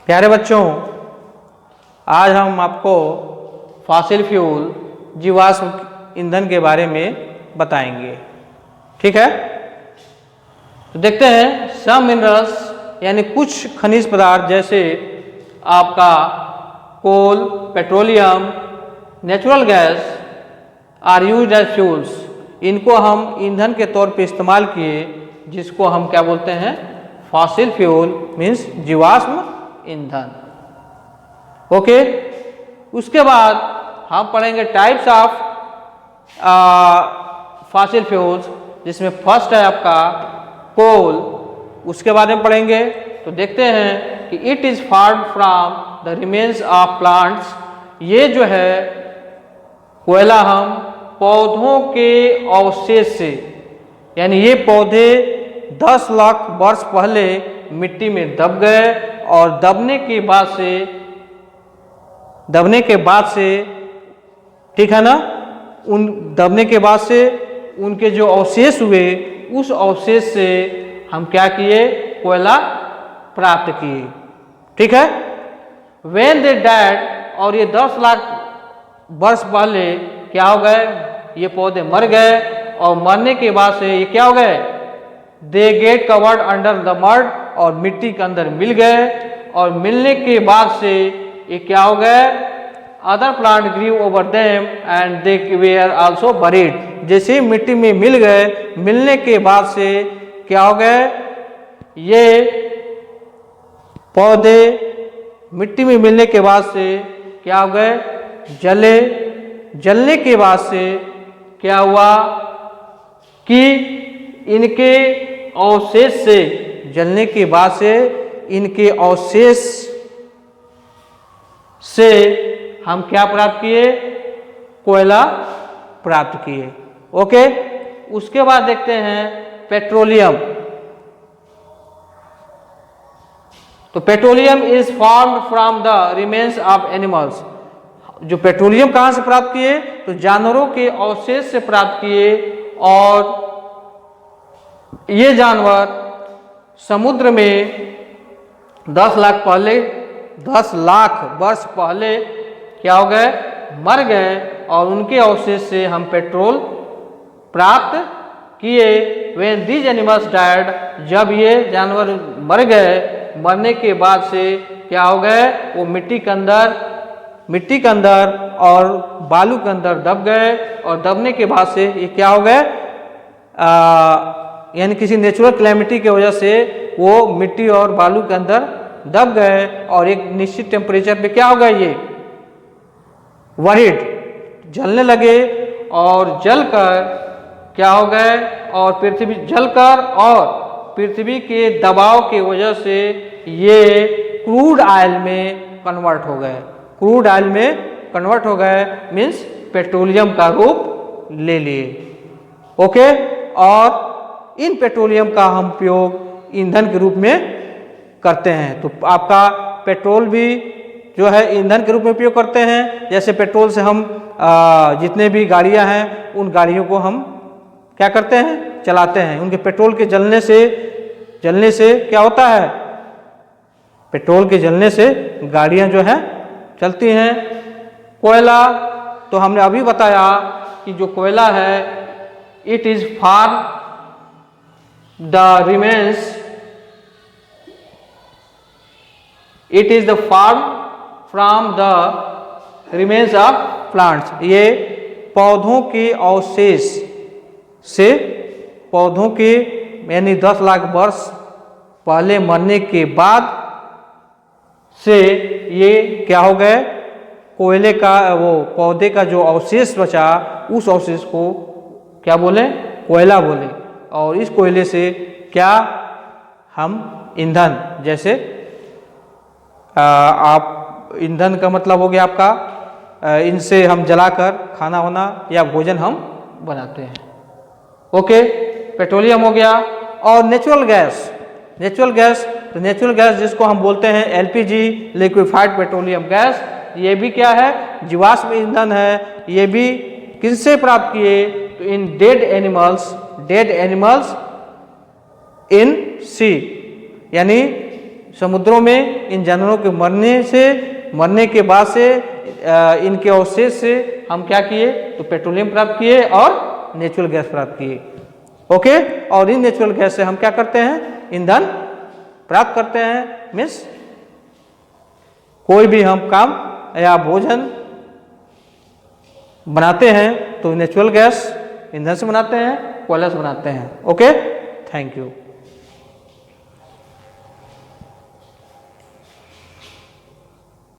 प्यारे बच्चों, आज हम आपको फॉसिल फ्यूल जीवाश्म ईंधन के बारे में बताएंगे। ठीक है, तो देखते हैं। सम मिनरल्स यानी कुछ खनिज पदार्थ जैसे आपका coal, petroleum, natural gas are used as fuels. इनको हम ईंधन के तौर पे इस्तेमाल किए, जिसको हम क्या बोलते हैं? फॉसिल फ्यूल मीन्स जीवाश्म ईंधन। ओके, उसके बाद हम पढ़ेंगे टाइप्स ऑफ फॉसिल फ्यूल्स, जिसमें फर्स्ट है आपका कोल। उसके बारे में पढ़ेंगे। तो देखते हैं कि it is formed from the remains of plants. ये जो है कोयला हम पौधों के अवशेष से, यानी ये पौधे 10 लाख वर्ष पहले मिट्टी में दब गए और दबने के बाद से ठीक है ना, उन दबने के बाद से उनके जो अवशेष हुए, उस अवशेष से हम क्या किए? कोयला प्राप्त किए। ठीक है, When they died, और ये 10 लाख वर्ष पहले क्या हो गए? ये पौधे मर गए और मरने के बाद से ये क्या हो गए? They get covered under the mud, और मिट्टी के अंदर मिल गए। और मिलने के बाद से ये क्या हो गए? Other plant grew over them and they were also buried. जैसे ही मिट्टी में मिल गए, मिलने के बाद से क्या हो गए? ये पौधे मिट्टी में मिलने के बाद से क्या हो गए? जले। जलने के बाद से क्या हुआ कि इनके अवशेष से, जलने के बाद से इनके अवशेष से हम क्या प्राप्त किए? कोयला प्राप्त किए। ओके, उसके बाद देखते हैं पेट्रोलियम। तो petroleum is formed from the remains of animals. जो पेट्रोलियम कहां से प्राप्त किए? तो जानवरों के अवशेष से प्राप्त किए। और ये जानवर समुद्र में 10 लाख वर्ष पहले क्या हो गए? मर गए, और उनके अवशेष से हम पेट्रोल प्राप्त किए। When these animals died, जब ये जानवर मर गए, मरने के बाद से क्या हो गए? वो मिट्टी के अंदर और बालू के अंदर दब गए। और दबने के बाद से ये क्या हो गए? यानी किसी नेचुरल क्लैमिटी की वजह से वो मिट्टी और बालू के अंदर दब गए, और एक निश्चित टेम्परेचर पे क्या हो गए? ये वरीड, जलने लगे। और जलकर क्या हो गए? और पृथ्वी के दबाव की वजह से ये क्रूड ऑयल में कन्वर्ट हो गए। क्रूड ऑयल में कन्वर्ट हो गए मीन्स पेट्रोलियम का रूप ले लिए। ओके, और इन पेट्रोलियम का हम उपयोग ईंधन के रूप में करते हैं। तो आपका पेट्रोल भी जो है ईंधन के रूप में उपयोग करते हैं। जैसे पेट्रोल से हम जितने भी गाड़ियां हैं, उन गाड़ियों को हम क्या करते हैं? चलाते हैं। उनके पेट्रोल के जलने से क्या होता है? पेट्रोल के जलने से गाड़ियां जो है चलती हैं। कोयला तो हमने अभी बताया कि जो कोयला है, it is for the remains, it is the form from the remains of plants. ये पौधों के अवशेष से, पौधों के यानी 10 लाख वर्ष पहले मरने के बाद से ये क्या हो गए? कोयले का, वो पौधे का जो अवशेष बचा, उस अवशेष को क्या बोले? कोयला बोले। और इस कोयले से क्या हम ईंधन, जैसे आप ईंधन का मतलब हो गया आपका, इनसे हम जलाकर खाना वाना या भोजन हम बनाते हैं। ओके, पेट्रोलियम हो गया। और नेचुरल गैस, तो नेचुरल गैस जिसको हम बोलते हैं एलपीजी, लिक्विफाइड पेट्रोलियम गैस, ये भी क्या है? जीवाश्म ईंधन है। ये भी किससे प्राप्त किए? तो इन डेड एनिमल्स इन सी, यानी समुद्रों में इन जानवरों के मरने के बाद से इनके अवशेष से हम क्या किए, तो पेट्रोलियम प्राप्त किए और नेचुरल गैस प्राप्त किए। ओके, और इन नेचुरल गैस से हम क्या करते हैं, ईंधन प्राप्त करते हैं। मीन्स कोई भी हम काम या भोजन बनाते हैं तो नेचुरल गैस ईंधन से बनाते हैं, कोयला से बनाते हैं। Okay, thank you.